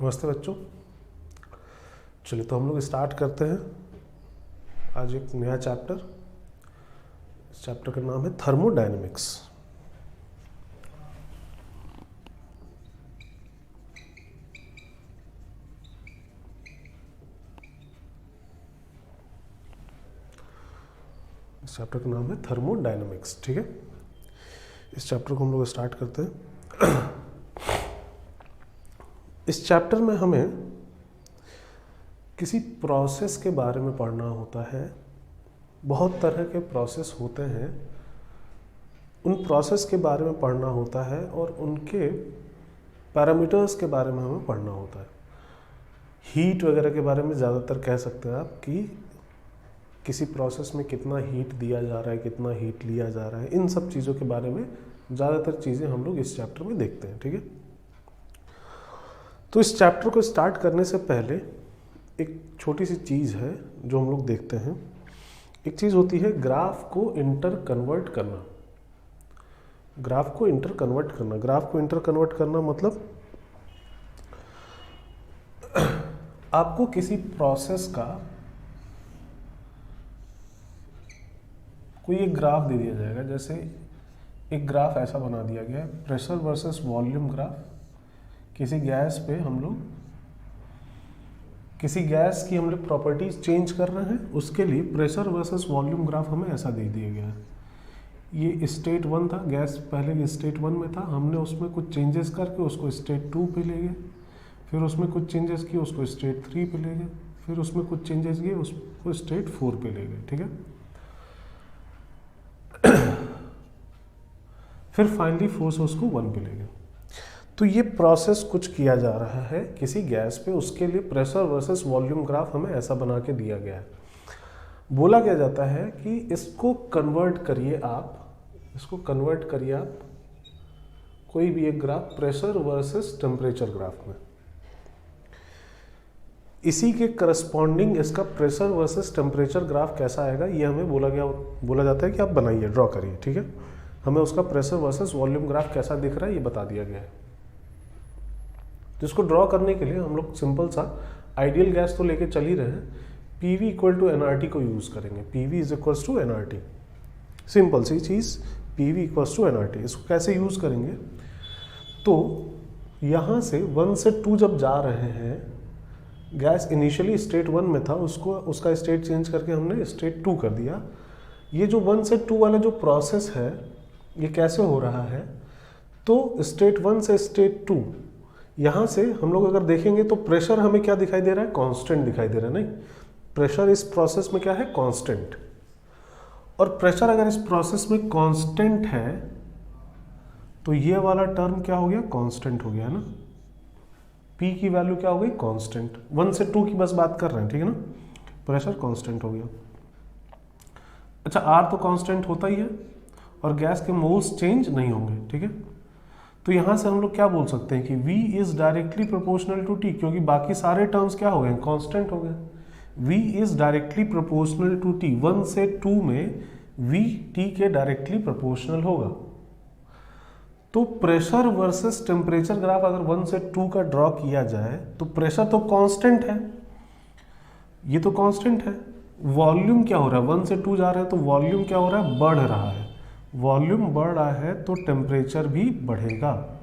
नमस्ते बच्चों। चलिए तो हम लोग स्टार्ट करते हैं आज एक नया चैप्टर। इस चैप्टर का नाम है थर्मोडायनेमिक्स। इस चैप्टर का नाम है थर्मोडायनेमिक्स। ठीक है, इस चैप्टर को हम लोग स्टार्ट करते हैं। इस चैप्टर में हमें किसी प्रोसेस के बारे में पढ़ना होता है। बहुत तरह के प्रोसेस होते हैं, उन प्रोसेस के बारे में पढ़ना होता है और उनके पैरामीटर्स के बारे में हमें पढ़ना होता है। हीट वगैरह के बारे में ज़्यादातर कह सकते हैं आप कि किसी प्रोसेस में कितना हीट दिया जा रहा है, कितना हीट लिया जा रहा है, इन सब चीज़ों के बारे में ज़्यादातर चीज़ें हम लोग इस चैप्टर में देखते हैं। ठीक है, तो इस चैप्टर को स्टार्ट करने से पहले एक छोटी सी चीज़ है जो हम लोग देखते हैं। एक चीज़ होती है ग्राफ को इंटर कन्वर्ट करना। ग्राफ को इंटर कन्वर्ट करना, ग्राफ को इंटर कन्वर्ट करना मतलब आपको किसी प्रोसेस का कोई एक ग्राफ दे दिया जाएगा। जैसे एक ग्राफ ऐसा बना दिया गया है, प्रेशर वर्सेस वॉल्यूम ग्राफ। किसी गैस पे हम लोग किसी गैस की हम लोग प्रॉपर्टीज चेंज कर रहे हैं, उसके लिए प्रेशर वर्सेस वॉल्यूम ग्राफ हमें ऐसा दे दिया गया है। ये स्टेट 1 था, गैस पहले स्टेट 1 में था, हमने उसमें कुछ चेंजेस करके उसको स्टेट 2 पे ले गए, फिर उसमें कुछ चेंजेस किए उसको स्टेट 3 पे ले गए, फिर उसमें कुछ चेंजेस किए उसको स्टेट 4 पे ले गए। ठीक है, फिर फाइनली 4 से उसको 1 पे ले गए। तो ये प्रोसेस कुछ किया जा रहा है किसी गैस पे, उसके लिए प्रेशर वर्सेस वॉल्यूम ग्राफ हमें ऐसा बना के दिया गया है। बोला क्या जाता है कि इसको कन्वर्ट करिए आप कोई भी एक graph pressure versus temperature graph में। इसी के करस्पॉन्डिंग इसका प्रेशर वर्सेस टेम्परेचर ग्राफ कैसा आएगा ये हमें बोला जाता है कि आप बनाइए, ड्रॉ करिए। ठीक है, हमें उसका प्रेशर वर्सेस वॉल्यूम ग्राफ कैसा दिख रहा है ये बता दिया गया है। जिसको ड्रॉ करने के लिए हम लोग सिंपल सा आइडियल गैस तो लेके चल ही रहे हैं, PV इक्वल टू nRT को यूज़ करेंगे। PV is equals to nRT, simple सी चीज़, PV इक्वल्स टू nRT। इसको कैसे यूज़ करेंगे, तो यहाँ से 1 से 2 जब जा रहे हैं, गैस इनिशियली स्टेट 1 में था, उसका स्टेट चेंज करके हमने स्टेट 2 कर दिया। ये जो 1 से 2 वाला जो प्रोसेस है ये कैसे हो रहा है, तो स्टेट 1 से स्टेट 2, यहाँ से हम लोग अगर देखेंगे तो प्रेशर हमें क्या दिखाई दे रहा है, कांस्टेंट दिखाई दे रहा है। नहीं, प्रेशर इस प्रोसेस में क्या है, कांस्टेंट। और प्रेशर अगर इस प्रोसेस में कांस्टेंट है तो ये वाला टर्म क्या हो गया, कांस्टेंट हो गया ना। P की वैल्यू क्या हो गई, कांस्टेंट। 1 से 2 की बस बात कर रहे हैं, ठीक है ना। प्रेशर कांस्टेंट हो गया। अच्छा, R तो कांस्टेंट होता ही है और गैस के मोल्स चेंज नहीं होंगे। ठीक है, तो यहां से हम लोग क्या बोल सकते हैं कि V is directly proportional to T, क्योंकि बाकी सारे टर्म्स क्या हो गए, कांस्टेंट हो गए। V is directly proportional to T। 1 से 2 में V T के डायरेक्टली प्रोपोर्शनल होगा। तो प्रेशर वर्सेस टेम्परेचर ग्राफ अगर 1 से 2 का ड्रॉ किया जाए तो प्रेशर तो कांस्टेंट है, ये तो कांस्टेंट है। वॉल्यूम क्या हो रहा है, 1 से 2 जा रहे हैं तो वॉल्यूम क्या हो रहा है, बढ़ रहा है। वॉल्यूम बढ़ रहा है तो टेम्परेचर भी बढ़ेगा।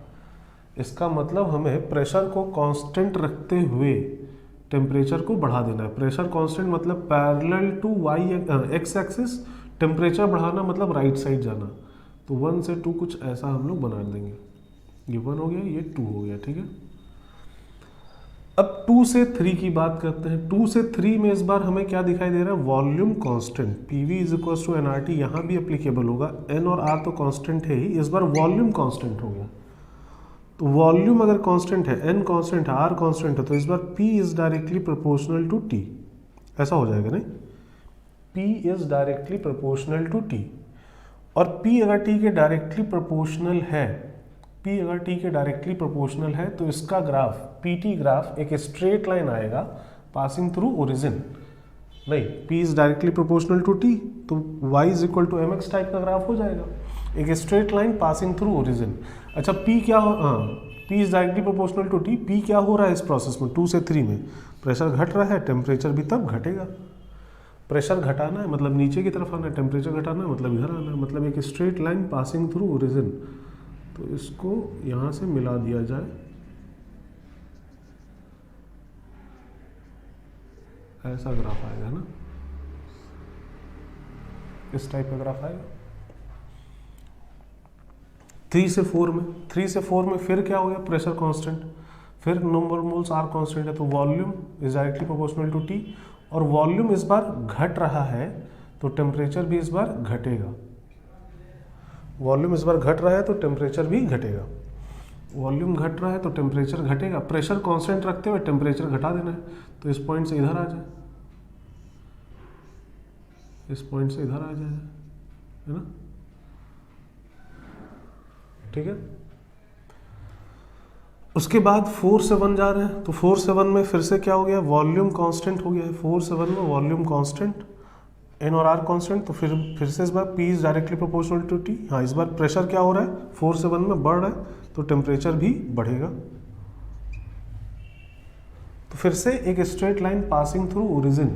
इसका मतलब हमें प्रेशर को कांस्टेंट रखते हुए टेम्परेचर को बढ़ा देना है। प्रेशर कांस्टेंट मतलब parallel to X axis, temperature बढ़ाना मतलब राइट साइड जाना। तो 1 से 2 कुछ ऐसा हम लोग बना देंगे। ये 1 हो गया, ये 2 हो गया। ठीक है, अब 2 से 3 की बात करते हैं। 2 से 3 में इस बार हमें क्या दिखाई दे रहा है, volume constant. PV is equal to nRT, यहाँ भी एप्लीकेबल होगा। N और R तो कांस्टेंट है ही, इस बार वॉल्यूम कांस्टेंट हो गया। तो वॉल्यूम अगर कांस्टेंट है, N कांस्टेंट है, R कांस्टेंट है, तो इस बार P is directly proportional to T, ऐसा हो जाएगा। नहीं, P is directly proportional to T। और P अगर T के डायरेक्टली प्रोपोर्शनल है, P अगर T के डायरेक्टली प्रोपोर्शनल है तो इसका ग्राफ, PT ग्राफ, एक स्ट्रेट लाइन आएगा पासिंग थ्रू ओरिजिन। नहीं, P is directly proportional to T, तो Y is equal to mx type का ग्राफ हो जाएगा। एक straight line passing through origin. अच्छा पी क्या हो, हाँ P is directly proportional to T. P क्या हो रहा है इस प्रोसेस में, 2 से 3 में प्रेशर घट रहा है, टेम्परेचर भी तब घटेगा। प्रेशर घटाना है मतलब नीचे की तरफ आना है, टेम्परेचर घटाना है मतलब इधर आना है, मतलब एक straight line passing through origin. तो इसको यहाँ से मिला दिया जाए, ऐसा ग्राफ आएगा ना, इस टाइप का ग्राफ आएगा। 3 से 4 में, 3 से 4 में फिर क्या हो गया, प्रेशर कांस्टेंट, फिर नंबर मोल्स आर कांस्टेंट है, तो volume is directly proportional to T. और वॉल्यूम इस बार घट रहा है तो टेम्परेचर भी इस बार घटेगा। वॉल्यूम इस बार घट रहा है तो टेम्परेचर भी घटेगा। वॉल्यूम घट रहा है तो टेम्परेचर घटेगा। प्रेशर कांस्टेंट रखते हुए टेम्परेचर घटा देना है, तो इस पॉइंट से इधर आ जाए, इस पॉइंट से इधर आ जाए, है ना, ठीक है। उसके बाद 4 से 1 जा रहे हैं, तो 4 से 1 में फिर से क्या हो गया, वॉल्यूम कांस्टेंट हो गया है। 4 से 1 में वॉल्यूम कांस्टेंट, एन और आर कांस्टेंट, तो फिर से इस बार P is directly proportional to T. हाँ इस बार प्रेशर क्या हो रहा है, 4 से 1 में बढ़ रहा है तो टेम्परेचर भी बढ़ेगा। तो फिर से एक straight line passing through origin,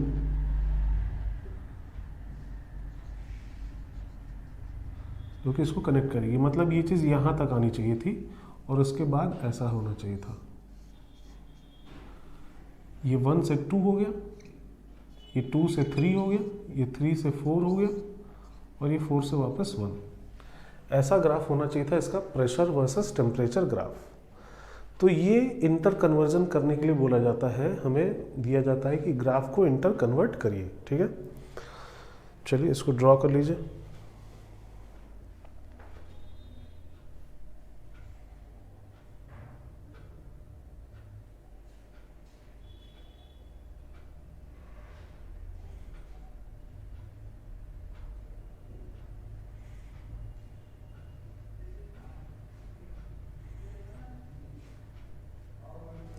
जो कि इसको कनेक्ट करेगी, मतलब ये चीज यहां तक आनी चाहिए थी और उसके बाद ऐसा होना चाहिए था। ये 1 से 2 हो गया, ये 2 से 3 हो गया, ये 3 से 4 हो गया और ये 4 से वापस 1। ऐसा ग्राफ होना चाहिए था इसका, प्रेशर वर्सेस टेम्परेचर ग्राफ। तो ये इंटर कन्वर्जन करने के लिए बोला जाता है, हमें दिया जाता है कि ग्राफ को इंटर कन्वर्ट करिए, ठीक है। चलिए इसको ड्रॉ कर लीजिए।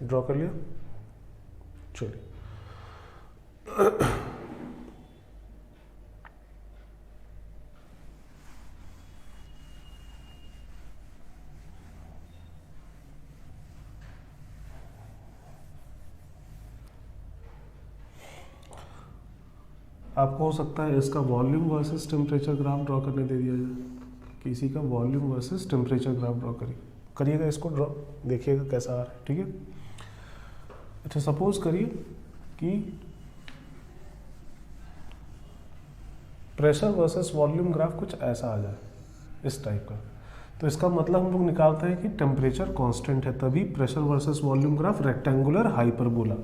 ड्रॉ कर लिया, चलिए। आपको हो सकता है इसका volume versus temperature graph draw करने दे दिया जाए, किसी का volume versus temperature graph draw करिएगा, इसको ड्रॉ देखिएगा कैसा आ रहा है, ठीक है। अच्छा सपोज करिए कि प्रेशर वर्सेस वॉल्यूम ग्राफ कुछ ऐसा आ जाए, इस टाइप का। तो इसका मतलब हम लोग निकालते हैं कि टेम्परेचर कांस्टेंट है, तभी pressure versus volume graph rectangular hyperbola.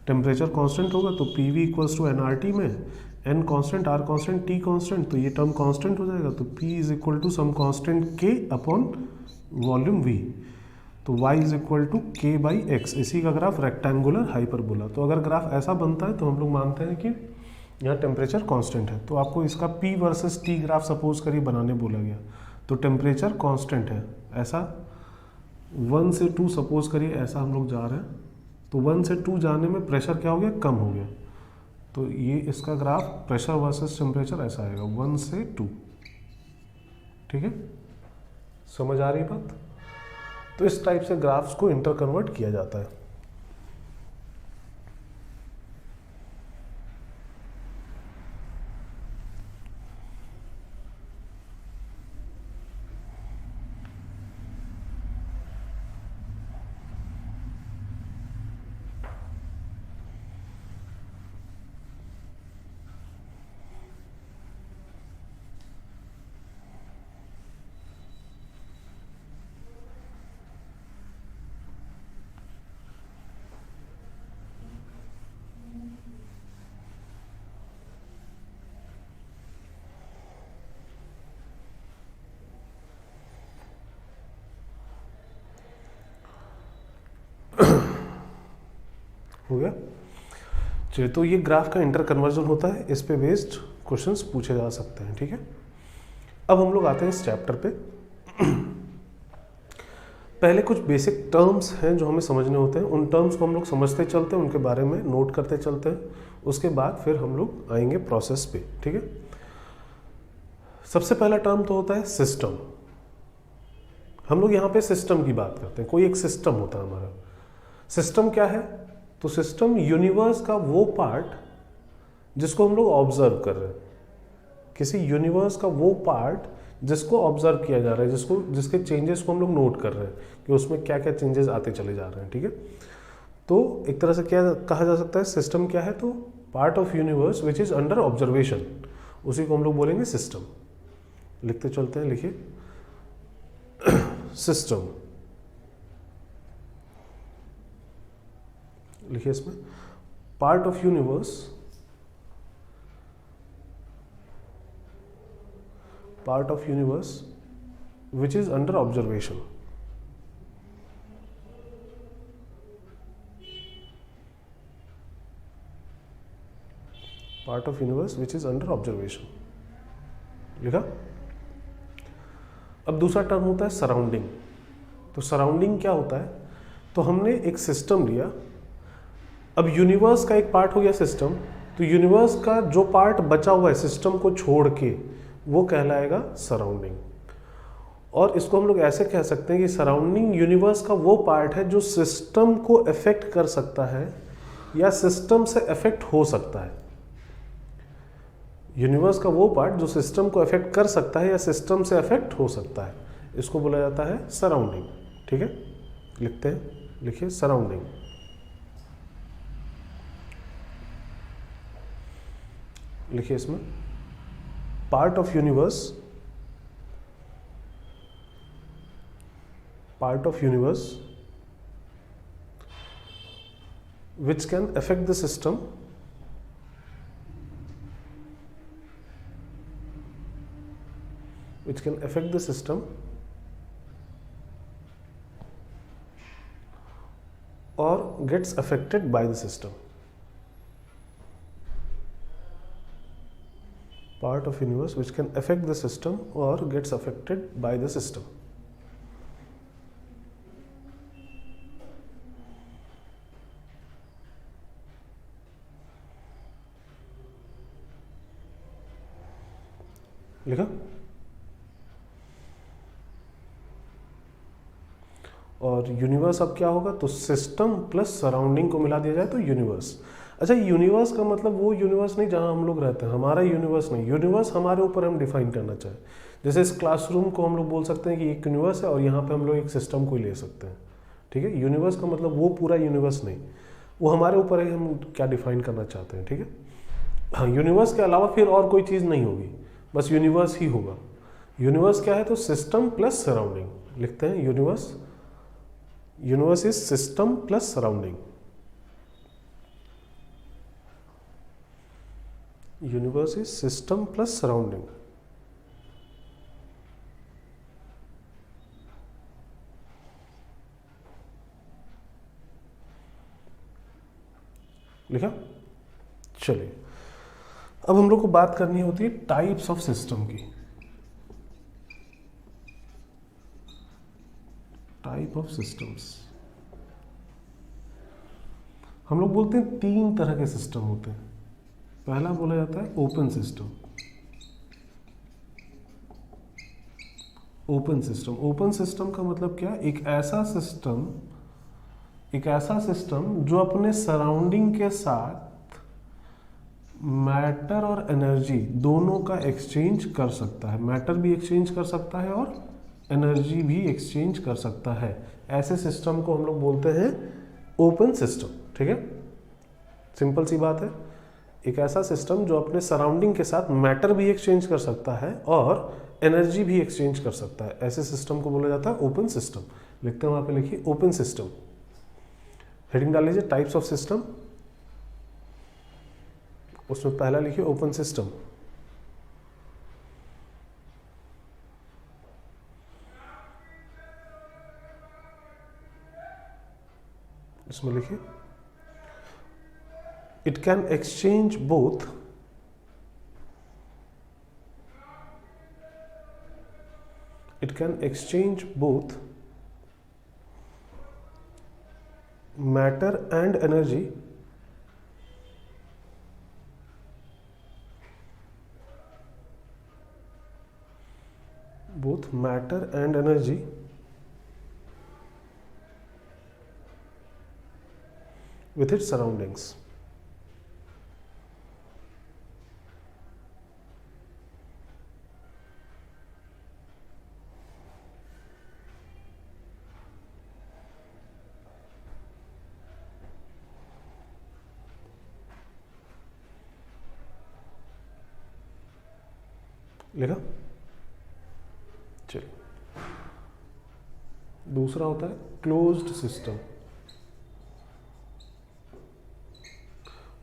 Temperature constant होगा तो P V equals to N R T में N constant, R constant, T constant, तो ये टर्म कांस्टेंट हो जाएगा। तो P is equal to some constant K upon volume V, तो y is equal to K by X. इसी का graph rectangular hyperbola. तो अगर ग्राफ ऐसा बनता है तो हम लोग मानते हैं कि यहाँ टेम्परेचर कांस्टेंट है। तो आपको इसका p versus t graph suppose करिए बनाने बोला गया, तो टेम्परेचर कांस्टेंट है, ऐसा 1 से 2 सपोज करिए, ऐसा हम लोग जा रहे हैं। तो 1 से 2 जाने में प्रेशर क्या हो गया, कम हो गया। तो ये इसका ग्राफ प्रेशर वर्सेस टेम्परेचर ऐसा आएगा 1 से 2, ठीक है। समझ आ रही बात। तो इस टाइप से ग्राफ्स को इंटर कन्वर्ट किया जाता है। हो गया। चलिए, तो ये ग्राफ का इंटर कन्वर्जन होता है, इस पे बेस्ड क्वेश्चंस पूछे जा सकते हैं, ठीक है। अब हम लोग आते हैं इस चैप्टर पे। पहले कुछ बेसिक टर्म्स हैं जो हमें समझने होते हैं, उन टर्म्स को हम लोग समझते चलते हैं, उनके बारे में नोट करते चलते हैं। उसके बाद फिर हम लोग आएंगे प्रोसेस पे, ठीक है। सबसे पहला टर्म तो होता है सिस्टम। हम लोग यहाँ पे सिस्टम की बात करते हैं, कोई एक सिस्टम होता है हमारा। सिस्टम क्या है? तो सिस्टम यूनिवर्स का वो पार्ट जिसको हम लोग ऑब्जर्व कर रहे हैं, किसी यूनिवर्स का वो पार्ट जिसको ऑब्जर्व किया जा रहा है, जिसके चेंजेस को हम लोग नोट कर रहे हैं कि उसमें क्या क्या चेंजेस आते चले जा रहे हैं, ठीक है। तो एक तरह से क्या कहा जा सकता है, सिस्टम क्या है? तो part of universe which is under observation, उसी को हम लोग बोलेंगे सिस्टम। लिखते चलते हैं, लिखिए सिस्टम, लिखिए इसमें part of universe, part of universe which is under observation, part of universe which is under observation, लिखा। अब दूसरा टर्म होता है सराउंडिंग। तो सराउंडिंग क्या होता है? तो हमने एक सिस्टम लिया, अब यूनिवर्स का एक पार्ट हो गया सिस्टम, तो यूनिवर्स का जो पार्ट बचा हुआ है सिस्टम को छोड़ के वो कहलाएगा सराउंडिंग। और इसको हम लोग ऐसे कह सकते हैं कि सराउंडिंग यूनिवर्स का वो पार्ट है जो सिस्टम को अफेक्ट कर सकता है या सिस्टम से अफेक्ट हो सकता है। यूनिवर्स का वो पार्ट जो सिस्टम को अफेक्ट कर सकता है या सिस्टम से अफेक्ट हो सकता है, इसको बोला जाता है सराउंडिंग, ठीक है। लिखते हैं, लिखिए सराउंडिंग, लिखिए इसमें part of universe which can affect the system or gets affected by the system, part of universe which can affect the system or gets affected by the system। लिखा। और यूनिवर्स अब क्या होगा? तो सिस्टम प्लस सराउंडिंग को मिला दिया जाए तो यूनिवर्स। अच्छा, यूनिवर्स का मतलब वो यूनिवर्स नहीं जहाँ हम लोग रहते हैं, हमारा यूनिवर्स नहीं, यूनिवर्स हमारे ऊपर हम डिफाइन करना चाहें। जैसे इस क्लासरूम को हम लोग बोल सकते हैं कि एक यूनिवर्स है और यहाँ पे हम लोग एक सिस्टम को ले सकते हैं, ठीक है। यूनिवर्स का मतलब वो पूरा यूनिवर्स नहीं, वो हमारे ऊपर है हम क्या डिफाइन करना चाहते हैं, ठीक है। हाँ, यूनिवर्स के अलावा फिर और कोई चीज़ नहीं होगी, बस यूनिवर्स ही होगा। यूनिवर्स क्या है? तो सिस्टम प्लस सराउंडिंग। लिखते हैं universe is system plus surrounding. Universe is system plus surrounding. लिखा। चलिए, अब हम लोग को बात करनी होती है टाइप्स ऑफ सिस्टम की। टाइप ऑफ सिस्टम्स, हम लोग बोलते हैं 3 तरह के सिस्टम होते हैं। पहला बोला जाता है ओपन सिस्टम। ओपन सिस्टम का मतलब क्या? एक ऐसा सिस्टम जो अपने सराउंडिंग के साथ मैटर और एनर्जी दोनों का एक्सचेंज कर सकता है। मैटर भी एक्सचेंज कर सकता है और एनर्जी भी एक्सचेंज कर सकता है। ऐसे सिस्टम को हम लोग बोलते हैं ओपन सिस्टम, ठीक है। सिंपल सी बात है, एक ऐसा सिस्टम जो अपने सराउंडिंग के साथ मैटर भी एक्सचेंज कर सकता है और एनर्जी भी एक्सचेंज कर सकता है, ऐसे सिस्टम को बोला जाता है ओपन सिस्टम। लिखते हैं, वहां पे लिखिए ओपन सिस्टम, हेडिंग डाल लीजिए टाइप्स ऑफ सिस्टम, उसमें पहला लिखिए ओपन सिस्टम। इसमें लिखिए it can exchange both matter and energy matter and energy with its surroundings. लिखा? चलिए, दूसरा होता है क्लोज्ड सिस्टम।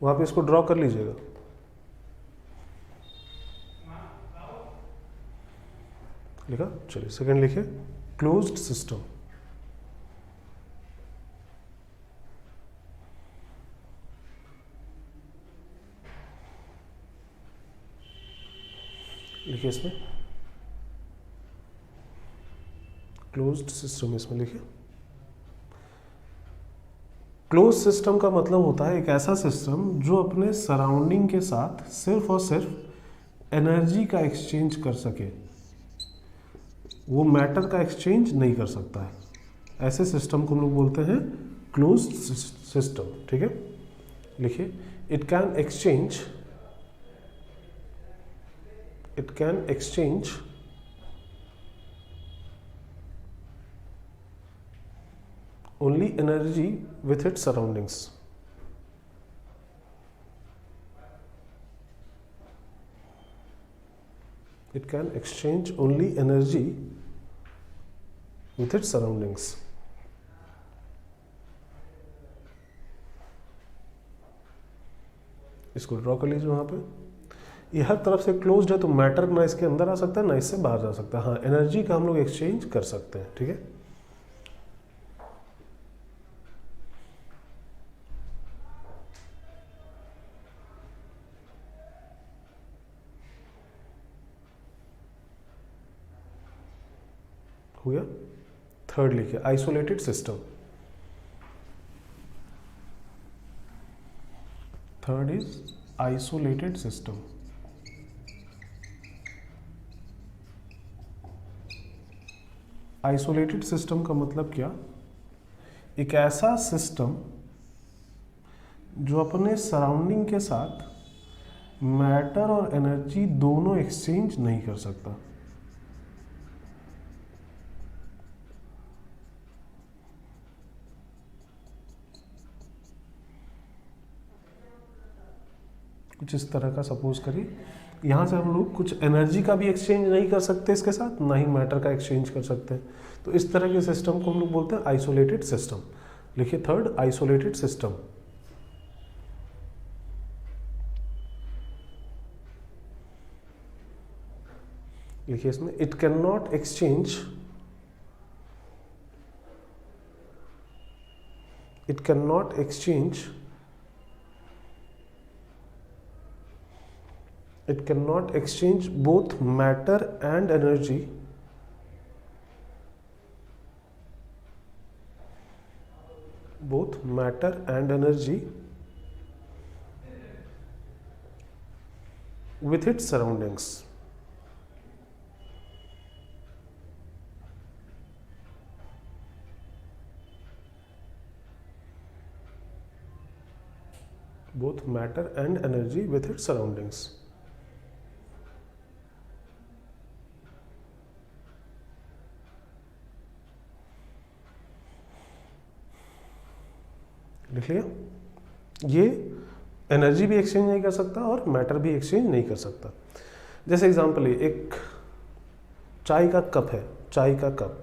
वहां पे इसको ड्रॉ कर लीजिएगा। लिखा? चलिए, सेकंड लिखिए, क्लोज्ड सिस्टम। लिखिए इसमें क्लोज्ड सिस्टम, इसमें लिखिए। क्लोज सिस्टम का मतलब होता है एक ऐसा सिस्टम जो अपने सराउंडिंग के साथ सिर्फ और सिर्फ एनर्जी का एक्सचेंज कर सके, वो मैटर का एक्सचेंज नहीं कर सकता है। ऐसे सिस्टम को हम लोग बोलते हैं क्लोज्ड सिस्टम। ठीक है, लिखिए, it can exchange only energy with its surroundings. It can exchange only energy with its surroundings. इसको ड्रॉ कर लीजिए वहां पे। ये हर तरफ से क्लोज्ड है तो मैटर ना इसके अंदर आ सकता है ना इससे बाहर जा सकता है। हाँ, एनर्जी का हम लोग एक्सचेंज कर सकते हैं। ठीक है, हो गया। थर्ड लिखिए, isolated system. Third is isolated system. Isolated system का मतलब क्या? एक ऐसा सिस्टम जो अपने सराउंडिंग के साथ मैटर और एनर्जी दोनों एक्सचेंज नहीं कर सकता। कुछ इस तरह का सपोज करिए, यहाँ से हम लोग कुछ एनर्जी का भी एक्सचेंज नहीं कर सकते इसके साथ, ना ही मैटर का एक्सचेंज कर सकते हैं। तो इस तरह के सिस्टम को हम लोग बोलते हैं आइसोलेटेड सिस्टम। लिखिए थर्ड, आइसोलेटेड सिस्टम। लिखिए इसमें, it can not exchange, it cannot exchange both matter and energy with its surroundings. Both matter and energy with its surroundings. लिख लिया? ये एनर्जी भी एक्सचेंज नहीं कर सकता और मैटर भी एक्सचेंज नहीं कर सकता। जैसे एग्जांपल है, एक चाय का कप है, चाय का कप,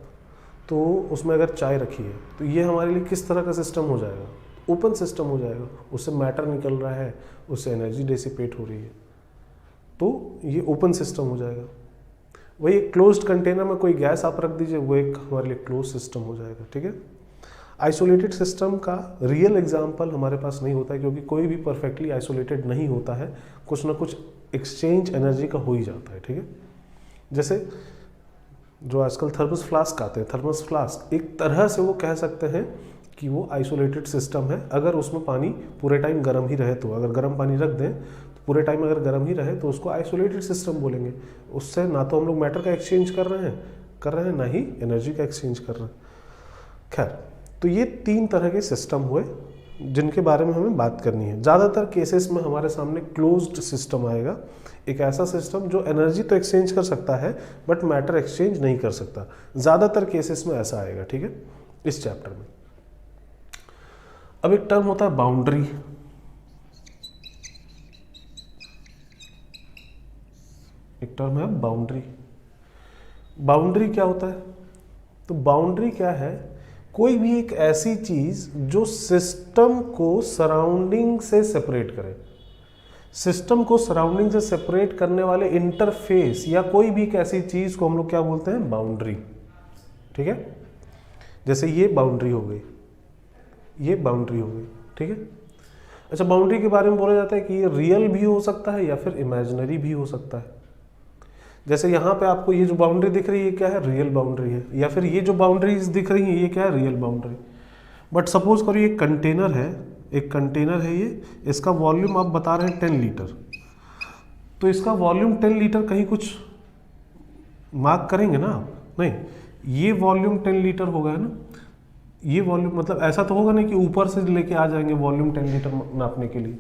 तो उसमें अगर चाय रखी है तो ये हमारे लिए किस तरह का सिस्टम हो जाएगा? ओपन सिस्टम हो जाएगा। उससे मैटर निकल रहा है, उससे एनर्जी डिसिपेट हो रही है, तो ये ओपन सिस्टम हो जाएगा। वही एक क्लोज्ड कंटेनर में कोई गैस आप रख दीजिए, वो एक हमारे लिए क्लोज सिस्टम हो जाएगा। ठीक है, आइसोलेटेड सिस्टम का रियल एग्जांपल हमारे पास नहीं होता है, क्योंकि कोई भी परफेक्टली आइसोलेटेड नहीं होता है, कुछ ना कुछ एक्सचेंज एनर्जी का हो ही जाता है। ठीक है, जैसे जो आजकल थर्मस फ्लास्क आते हैं, थर्मस फ्लास्क एक तरह से वो कह सकते हैं कि वो आइसोलेटेड सिस्टम है। अगर उसमें पानी पूरे टाइम गर्म ही रहे तो, अगर गर्म पानी रख दें तो पूरे टाइम अगर गर्म ही रहे तो उसको आइसोलेटेड सिस्टम बोलेंगे। उससे ना तो हम लोग मैटर का एक्सचेंज कर रहे हैं, कर रहे हैं, ना ही एनर्जी का एक्सचेंज कर रहे हैं। खैर, तो ये 3 तरह के सिस्टम हुए जिनके बारे में हमें बात करनी है। ज़्यादातर केसेस में हमारे सामने क्लोज्ड सिस्टम आएगा, एक ऐसा सिस्टम जो एनर्जी तो एक्सचेंज कर सकता है बट मैटर एक्सचेंज नहीं कर सकता। ज़्यादातर केसेस में ऐसा आएगा, ठीक है, इस चैप्टर में। अब एक टर्म होता है बाउंड्री। एक टर्म है बाउंड्री। बाउंड्री क्या होता है? तो बाउंड्री क्या है? कोई भी एक ऐसी चीज जो सिस्टम को सराउंडिंग से सेपरेट करे। सिस्टम को सराउंडिंग से सेपरेट करने वाले इंटरफेस या कोई भी एक ऐसी चीज को हम लोग क्या बोलते हैं? बाउंड्री। ठीक है, जैसे ये बाउंड्री हो गई, ये बाउंड्री हो गई, ठीक है। अच्छा, बाउंड्री के बारे में बोला जाता है कि ये रियल भी हो सकता है या फिर इमेजिनरी भी हो सकता है। जैसे यहाँ पे आपको ये जो बाउंड्री दिख रही है क्या है? रियल बाउंड्री है। या फिर ये जो बाउंड्रीज दिख रही है ये क्या है? Real boundary. बट सपोज करो ये कंटेनर है, एक कंटेनर है ये, इसका वॉल्यूम आप बता रहे हैं 10 लीटर, तो इसका वॉल्यूम 10 लीटर कहीं कुछ मार्क करेंगे ना आप? नहीं, ये वॉल्यूम 10 लीटर होगा, है ना। ये वॉल्यूम मतलब ऐसा तो होगा नहीं कि ऊपर से लेके आ जाएंगे वॉल्यूम 10 लीटर नापने के लिए।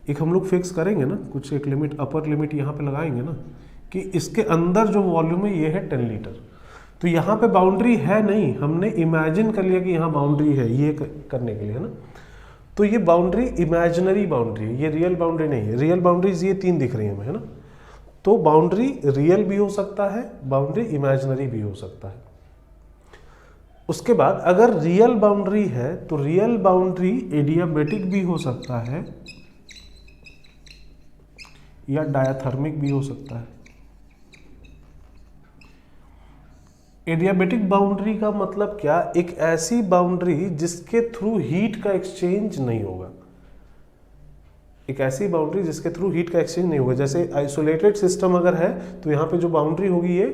एक हम लोग फिक्स करेंगे ना, कुछ एक लिमिट, अपर लिमिट यहाँ पे लगाएंगे ना कि इसके अंदर जो वॉल्यूम है ये है 10 लीटर। तो यहाँ पे बाउंड्री है नहीं, हमने इमेजिन कर लिया कि यहाँ बाउंड्री है, ये करने के लिए, है ना। तो ये बाउंड्री इमेजिनरी बाउंड्री है, ये रियल बाउंड्री नहीं है। रियल बाउंड्रीज ये 3 दिख रही है हमें, है ना। तो बाउंड्री रियल भी हो सकता है, बाउंड्री इमेजिनरी भी हो सकता है। उसके बाद अगर रियल बाउंड्री है तो रियल बाउंड्री एडियाबेटिक भी हो सकता है या डायाथर्मिक भी हो सकता है। एडियाबेटिक बाउंड्री का मतलब क्या? एक ऐसी बाउंड्री जिसके थ्रू हीट का एक्सचेंज नहीं होगा। एक ऐसी बाउंड्री जिसके थ्रू हीट का एक्सचेंज नहीं होगा। जैसे आइसोलेटेड सिस्टम अगर है तो यहाँ पे जो बाउंड्री होगी ये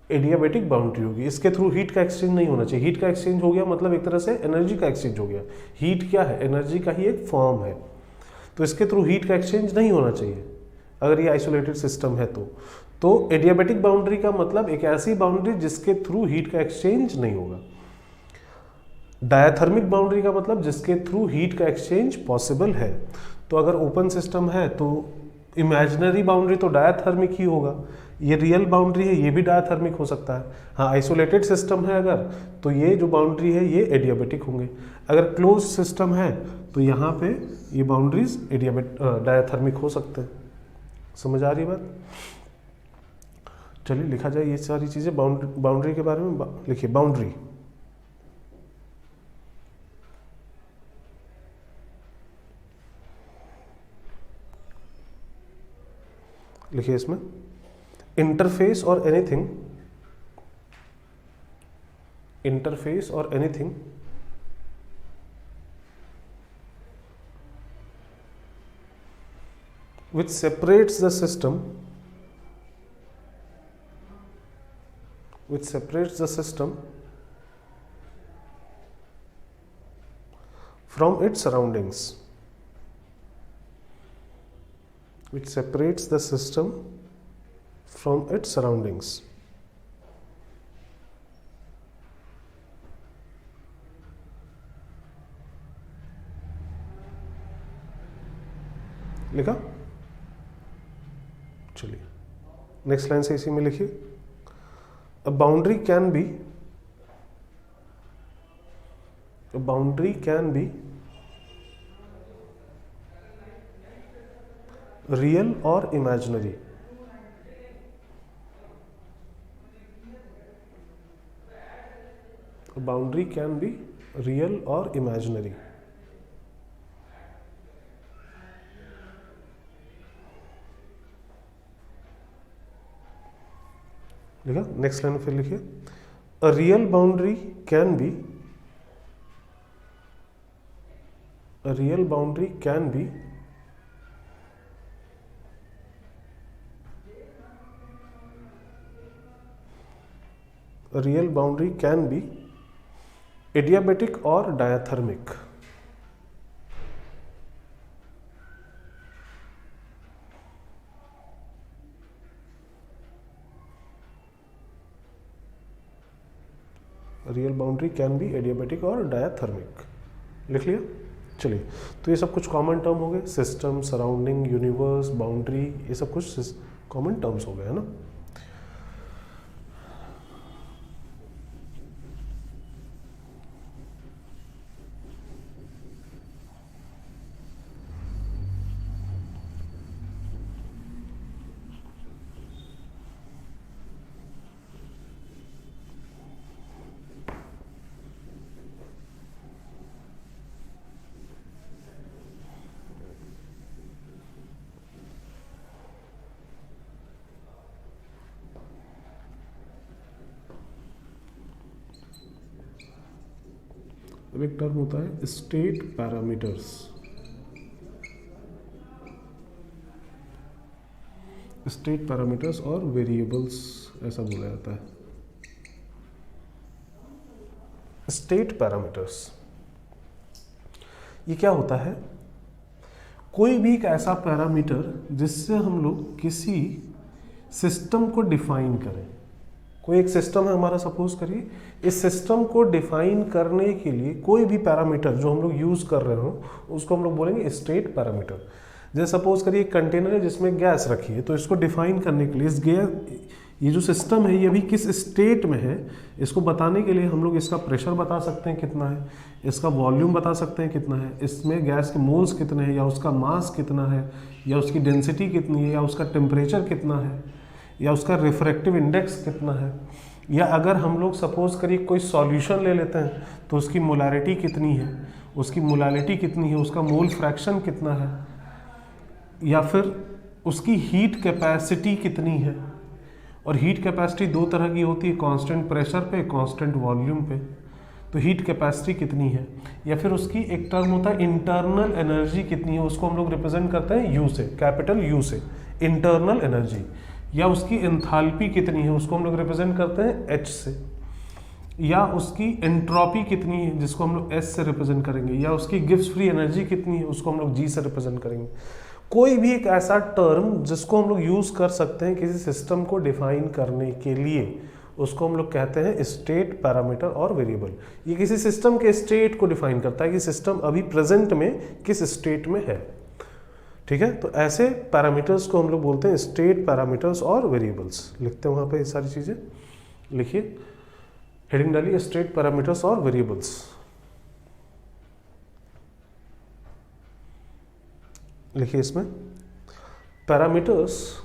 एडियाबेटिक बाउंड्री होगी, इसके थ्रू हीट का एक्सचेंज नहीं होना चाहिए। हीट का एक्सचेंज हो गया मतलब एक तरह से एनर्जी का एक्सचेंज हो गया। हीट क्या है? एनर्जी का ही एक फॉर्म है, तो इसके थ्रू हीट का एक्सचेंज नहीं होना चाहिए अगर ये आइसोलेटेड सिस्टम है तो एडियाबेटिक बाउंड्री का मतलब एक ऐसी बाउंड्री जिसके थ्रू हीट का एक्सचेंज नहीं होगा। डायाथर्मिक बाउंड्री का मतलब जिसके थ्रू हीट का एक्सचेंज पॉसिबल है। तो अगर ओपन सिस्टम है तो इमेजिनरी बाउंड्री तो डायाथर्मिक ही होगा, ये रियल बाउंड्री है ये भी डायाथर्मिक हो सकता है। हाँ, आइसोलेटेड सिस्टम है अगर तो ये जो बाउंड्री है ये एडियाबेटिक होंगे। अगर क्लोज सिस्टम है तो यहाँ पे ये बाउंड्रीज डायाथर्मिक हो सकते हैं। समझ आ रही बात? चलिए लिखा जाए ये सारी चीजें बाउंड्री के बारे में लिखिए। बाउंड्री, लिखिए इसमें इंटरफेस और एनीथिंग, इंटरफेस और anything which separates the system, which separates the system from its surroundings, which separates the system from its surroundings. लिखा? चलिए नेक्स्ट लाइन से इसी में लिखिए। A boundary can be, a boundary can be real or imaginary. A boundary can be real or imaginary. लिखा? Next line फिर लिखिए। A real boundary can be, a real boundary can be a real boundary can be adiabatic or diathermic. Real boundary can be adiabatic और diathermic, लिख लिया। चलिए, तो ये सब कुछ कॉमन टर्म हो गए, सिस्टम, सराउंडिंग, यूनिवर्स, बाउंड्री, ये सब कुछ कॉमन टर्म्स हो गए, है ना। अब एक टर्म होता है स्टेट पैरामीटर्स। स्टेट पैरामीटर्स और वेरिएबल्स ऐसा बोला जाता है। स्टेट पैरामीटर्स ये क्या होता है? कोई भी एक ऐसा पैरामीटर जिससे हम लोग किसी सिस्टम को डिफाइन करें। कोई एक सिस्टम है हमारा, सपोज करिए, इस सिस्टम को डिफाइन करने के लिए कोई भी पैरामीटर जो हम लोग यूज कर रहे हो उसको हम लोग बोलेंगे स्टेट पैरामीटर। जैसे सपोज करिए एक कंटेनर है जिसमें गैस रखी है, तो इसको डिफाइन करने के लिए इस गैस, ये जो सिस्टम है ये अभी किस स्टेट में है, इसको बताने के लिए हम लोग इसका प्रेशर बता सकते हैं कितना है, इसका वॉल्यूम बता सकते हैं कितना है, इसमें गैस के मोल्स कितने हैं, या उसका मास कितना है, या उसकी डेंसिटी कितनी है, या उसका टेम्परेचर कितना है, या उसका रिफ्रैक्टिव इंडेक्स कितना है, या अगर हम लोग सपोज करिए कोई सॉल्यूशन ले लेते हैं तो उसकी मोलारिटी कितनी है, उसकी मोलालिटी कितनी है, उसका मोल फ्रैक्शन कितना है, या फिर उसकी हीट कैपेसिटी कितनी है। और हीट कैपेसिटी दो तरह की होती है, कांस्टेंट प्रेशर पे, कांस्टेंट वॉल्यूम पे। तो हीट कैपेसिटी कितनी है, या फिर उसकी एक टर्म होता है इंटरनल एनर्जी कितनी है, उसको हम लोग रिप्रेजेंट करते हैं यू से, कैपिटल यू से, इंटरनल एनर्जी। या उसकी एंथैल्पी कितनी है, उसको हम लोग रिप्रेजेंट करते हैं एच से। या उसकी एंट्रोपी कितनी है, जिसको हम लोग एस से रिप्रेजेंट करेंगे। या उसकी गिब्स फ्री एनर्जी कितनी है, उसको हम लोग जी से रिप्रेजेंट करेंगे। कोई भी एक ऐसा टर्म जिसको हम लोग यूज कर सकते हैं किसी सिस्टम को डिफाइन करने के लिए, उसको हम लोग कहते हैं स्टेट पैरामीटर और वेरिएबल। ये किसी सिस्टम के स्टेट को डिफाइन करता है कि सिस्टम अभी प्रेजेंट में किस स्टेट में है। ठीक है, तो ऐसे पैरामीटर्स को हम लोग बोलते हैं स्टेट पैरामीटर्स और वेरिएबल्स। लिखते हैं वहां पे ये सारी चीजें, लिखिए, हेडिंग डालिए स्टेट पैरामीटर्स और वेरिएबल्स। लिखिए इसमें parameters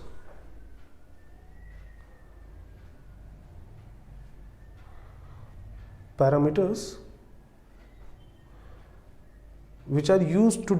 which are used to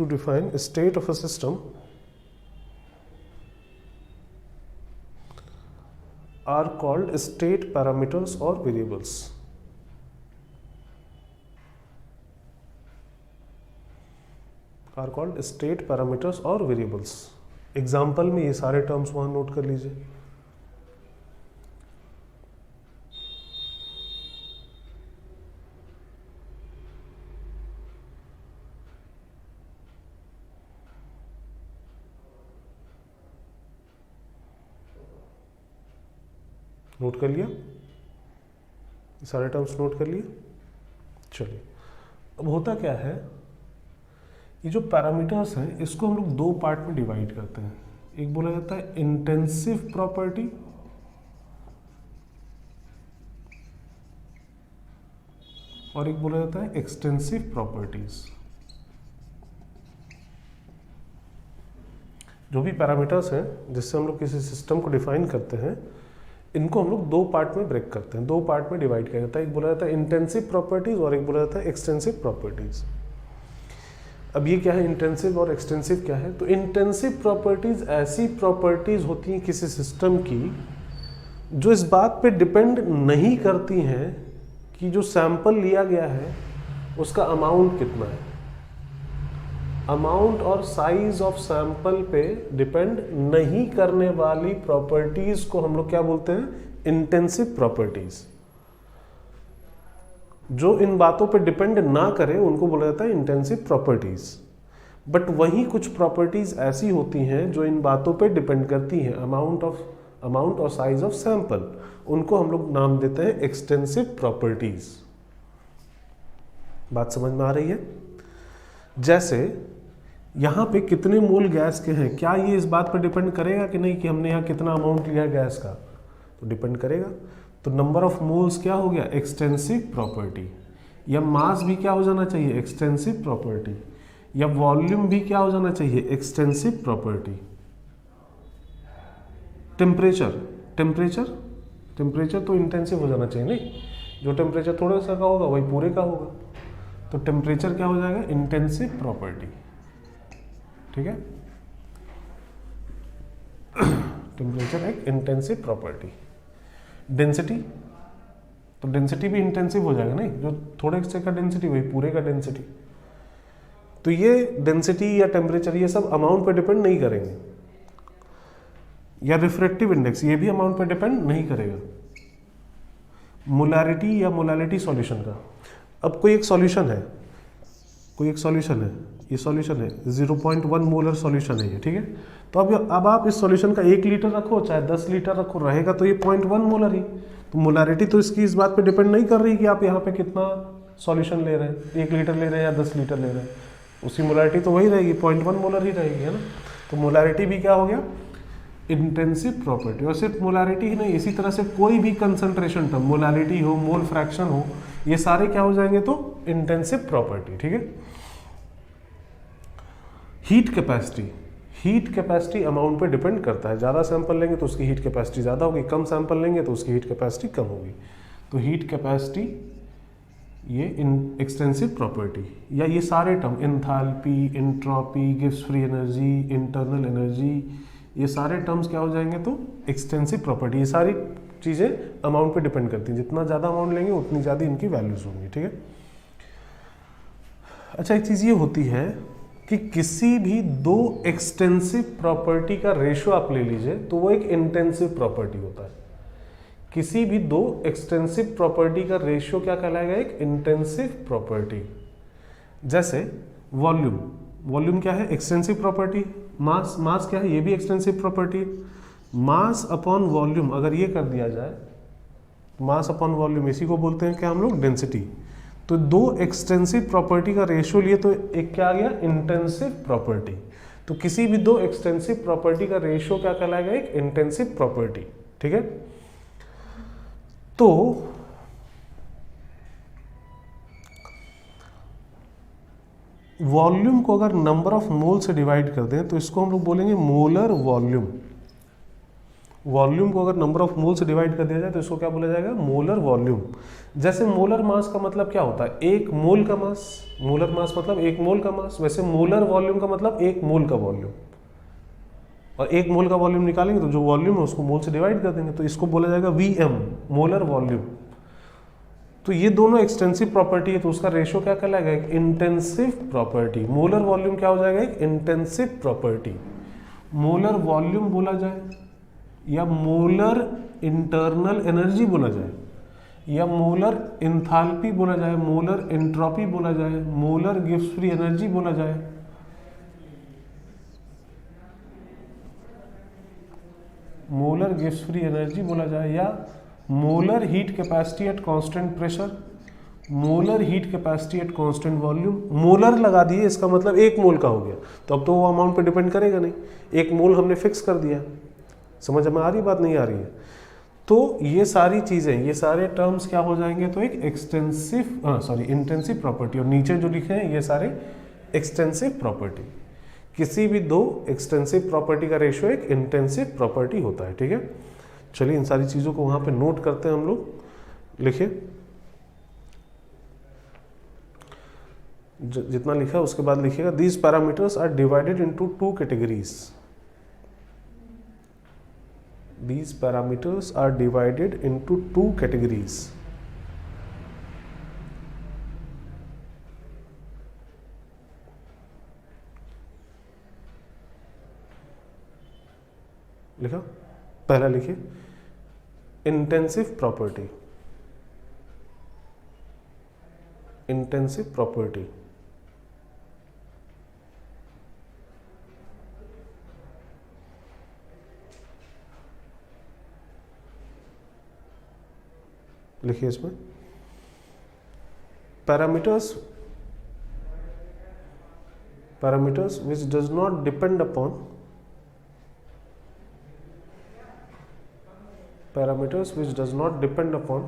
define a state of a system are called state parameters or variables. Example में ये सारे टर्म्स वहां नोट कर लीजिए। नोट कर लिया, सारे टर्म्स नोट कर लिए। चलिए, अब होता क्या है, ये जो पैरामीटर्स हैं इसको हम लोग दो पार्ट में डिवाइड करते हैं। एक बोला जाता है इंटेंसिव प्रॉपर्टी और एक बोला जाता है एक्सटेंसिव प्रॉपर्टीज। जो भी पैरामीटर्स हैं जिससे हम लोग किसी सिस्टम को डिफाइन करते हैं, इनको हम लोग दो पार्ट में ब्रेक करते हैं, दो पार्ट में डिवाइड किया जाता है। एक बोला जाता है इंटेंसिव प्रॉपर्टीज और एक बोला जाता है एक्सटेंसिव प्रॉपर्टीज। अब ये क्या है, इंटेंसिव और एक्सटेंसिव क्या है? तो इंटेंसिव प्रॉपर्टीज ऐसी प्रॉपर्टीज होती हैं किसी सिस्टम की जो इस बात पे डिपेंड नहीं करती हैं कि जो सैंपल लिया गया है उसका अमाउंट कितना है। अमाउंट और साइज ऑफ सैंपल पे डिपेंड नहीं करने वाली प्रॉपर्टीज को हम लोग क्या बोलते हैं? Intensive properties. जो इन बातों पे डिपेंड ना करे उनको बोला जाता है इंटेंसिव प्रॉपर्टीज। बट वहीं कुछ प्रॉपर्टीज ऐसी होती हैं जो इन बातों पे डिपेंड करती हैं, अमाउंट और साइज ऑफ सैंपल, उनको हम लोग नाम देते हैं एक्सटेंसिव प्रॉपर्टीज। बात समझ में आ रही है? जैसे यहां पे कितने मोल गैस के हैं, क्या ये इस बात पर डिपेंड करेगा कि नहीं कि हमने यहां कितना अमाउंट लिया है गैस का? तो डिपेंड करेगा। तो नंबर ऑफ मोल्स क्या हो गया? Extensive property. या मास भी क्या हो जाना चाहिए? Extensive property. या वॉल्यूम भी क्या हो जाना चाहिए? Extensive property. टेम्परेचर तो इंटेंसिव हो जाना चाहिए, नहीं? जो टेम्परेचर थोड़ा सा का होगा वही पूरे का होगा। तो टेम्परेचर क्या हो जाएगा? Intensive property. ठीक है, टेम्परेचर एक इंटेंसिव प्रॉपर्टी। डेंसिटी, तो डेंसिटी भी इंटेंसिव हो जाएगा, नहीं? जो थोड़े से का डेंसिटी वही पूरे का डेंसिटी। तो ये डेंसिटी या टेम्परेचर ये सब अमाउंट पे डिपेंड नहीं करेंगे। या रिफ्रैक्टिव इंडेक्स, ये भी अमाउंट पे डिपेंड नहीं करेगा। मोलैरिटी या मोलैलिटी सॉल्यूशन का, अब कोई एक सॉल्यूशन है, ये सॉल्यूशन है 0.1 मोलर सॉल्यूशन है ये, ठीक है? तो अब आप इस सॉल्यूशन का 1 लीटर रखो चाहे 10 लीटर रखो, रहेगा तो ये 0.1 मोलर ही। तो मोलैरिटी तो इसकी इस बात पे डिपेंड नहीं कर रही कि आप यहाँ पे कितना सॉल्यूशन ले रहे हैं, 1 लीटर ले रहे हैं या 10 लीटर ले रहे हैं, उसकी मोलैरिटी तो वही रहेगी, 0.1 मोलर ही रहेगी, है ना? तो मोलैरिटी भी क्या हो गया? Intensive property. और सिर्फ मोलैरिटी ही नहीं, इसी तरह से कोई भी कंसंट्रेशन टर्म, मोलैलिटी हो, मोल फ्रैक्शन हो, ये सारे क्या हो जाएंगे? तो इंटेंसिव प्रॉपर्टी। ठीक है। हीट कैपेसिटी अमाउंट पे डिपेंड करता है। ज़्यादा सैंपल लेंगे तो उसकी हीट कैपेसिटी ज़्यादा होगी, कम सैंपल लेंगे तो उसकी हीट कैपेसिटी कम होगी। तो हीट कैपेसिटी ये एक्सटेंसिव प्रॉपर्टी, या ये सारे term enthalpy, entropy, gives free energy, internal energy, ये सारे टर्म्स क्या हो जाएंगे? तो एक्सटेंसिव प्रॉपर्टी। ये सारी चीज़ें अमाउंट पे डिपेंड करती हैं, जितना ज़्यादा अमाउंट लेंगे उतनी ज़्यादा इनकी वैल्यूज होंगी। ठीक है। अच्छा, एक चीज़ ये होती है कि किसी भी दो एक्सटेंसिव प्रॉपर्टी का रेशियो आप ले लीजिए तो वो एक इंटेंसिव प्रॉपर्टी होता है। किसी भी दो एक्सटेंसिव प्रॉपर्टी का रेशियो क्या कहलाएगा? एक इंटेंसिव प्रॉपर्टी। जैसे वॉल्यूम क्या है? Extensive property. मास क्या है? ये भी extensive property. Mass upon volume अगर ये कर दिया जाए, मास अपॉन वॉल्यूम, इसी को बोलते हैं क्या हम लोग? डेंसिटी। तो दो एक्सटेंसिव प्रॉपर्टी का रेशियो लिए तो एक क्या आ गया? Intensive property. तो किसी भी दो एक्सटेंसिव प्रॉपर्टी का रेशियो क्या कहलाएगा? एक इंटेंसिव प्रॉपर्टी। ठीक है। तो वॉल्यूम को अगर नंबर ऑफ मोल से डिवाइड कर दें तो इसको हम लोग बोलेंगे मोलर वॉल्यूम। वॉल्यूम को अगर नंबर ऑफ मोल से डिवाइड कर दिया जाए तो इसको क्या बोला जाएगा? Molar volume. जैसे मोलर मास का मतलब क्या होता है? एक मोल का मास। मोलर मास मतलब एक मोल का मास। वैसे मोलर वॉल्यूम का मतलब एक मोल का वॉल्यूम। और एक मोल का वॉल्यूम निकालेंगे तो जो वॉल्यूम है उसको मोल से डिवाइड कर देंगे, तो इसको बोला जाएगा वीएम, मोलर वॉल्यूम। तो ये दोनों एक्सटेंसिव प्रॉपर्टी है तो उसका रेशियो क्या कहलाएगा? एक इंटेंसिव प्रॉपर्टी। मोलर वॉल्यूम क्या हो जाएगा? एक इंटेंसिव प्रॉपर्टी। मोलर वॉल्यूम बोला जाए या मोलर इंटरनल एनर्जी बोला जाए या मोलर एंथैल्पी बोला जाए, मोलर एंट्रोपी बोला जाए, मोलर गिव्स फ्री एनर्जी बोला जाए, मोलर गिव्स फ्री एनर्जी बोला जाए, या molar heat capacity at constant pressure, molar heat capacity at constant volume. Molar लगा दिए इसका मतलब एक मोल का हो गया, तो अब तो वो अमाउंट पे डिपेंड करेगा नहीं, एक मोल हमने फिक्स कर दिया। समझ में आ रही बात? नहीं आ रही है? तो ये सारी चीजें, ये सारे टर्म्स क्या हो जाएंगे? तो एक इंटेंसिव प्रॉपर्टी। और नीचे जो लिखे हैं ये सारे एक्सटेंसिव प्रॉपर्टी। किसी भी दो एक्सटेंसिव प्रॉपर्टी का रेशियो एक इंटेंसिव प्रॉपर्टी होता है। ठीक है। चलिए इन सारी चीजों को वहां पे नोट करते हैं हम लोग। लिखिए जितना लिखा है उसके बाद लिखिएगा these parameters are divided into two categories. These parameters are divided into two categories. पहला लिखिए इंटेंसिव प्रॉपर्टी, इंटेंसिव प्रॉपर्टी लिखिए इसमें parameters, parameters which does not depend upon, parameters which does not depend upon